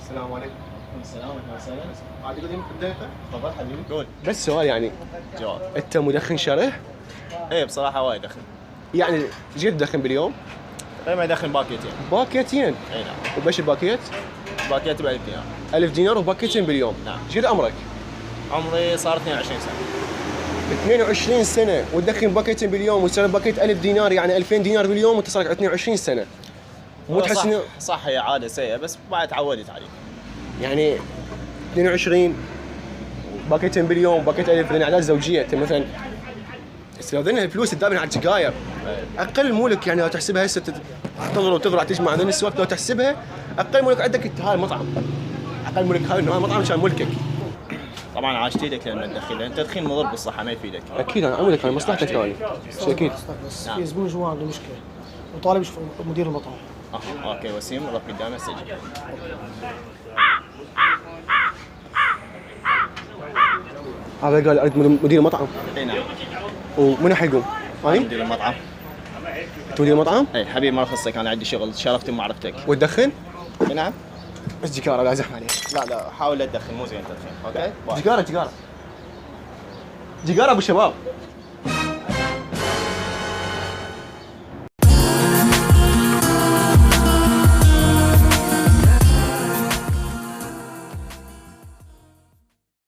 السلام عليكم. السلام ورحمة الله وسهلا. عادي قديم بدايته؟ تفضل حبيبي. قول. بس سؤال يعني جواب. انت مدخن شره؟ ايه بصراحة وايد دخن. يعني جيت تدخن باليوم؟ تقريبا دخن باكيتين. باكيتين؟ اي نعم. وبش الباكيت؟ باكيت ب 1000 دينار. 1000 دينار وباكيتين باليوم؟ نعم. جيت عمرك؟ عمري صار 22 سنة. 22 سنة وتدخن باكيتين باليوم وتسوي باكيت 1000 دينار يعني 2000 دينار باليوم وانت صار لك 22 سنة. مو تحس انه صح هي عادة سيئة بس بعد تعودت عليه. يعني 22 باكيتين باليوم باكيت 1000 لان اعداد زوجية انت مثلا استخدمنا الفلوس تدابن على السجاير اقل مولك يعني لو تحسبها هسه تغرى وتغرى تجمع ذني السوالف لو تحسبها اقل مولك عندك انت هاي المطعم اقل مولك هاي المطعم عشان ملكك. طبعا عاشت ايدك لما تدخن لان التدخين مضر بالصحة ما يفيدك. اكيد انا عملك هاي مصلحتك هاي شيء اكيد. بس نعم. في زبون جوا عنده مشكله وطالب يشوف مدير المطعم. اوكي وسيم رب قدامه سجل. هذا قال اريد مدير المطعم اي نعم. ومن حيقوم؟ هاي مدير المطعم. انت مدير المطعم؟ اي حبيبي ما يخصك انا عندي شغل شرفت بمعرفتك. وتدخن؟ اي نعم. بس جيكارة لا زحمة عليك. لا حاول لا تدخن مو زين تدخين. اوكي باي. جيكارة ابو شباب.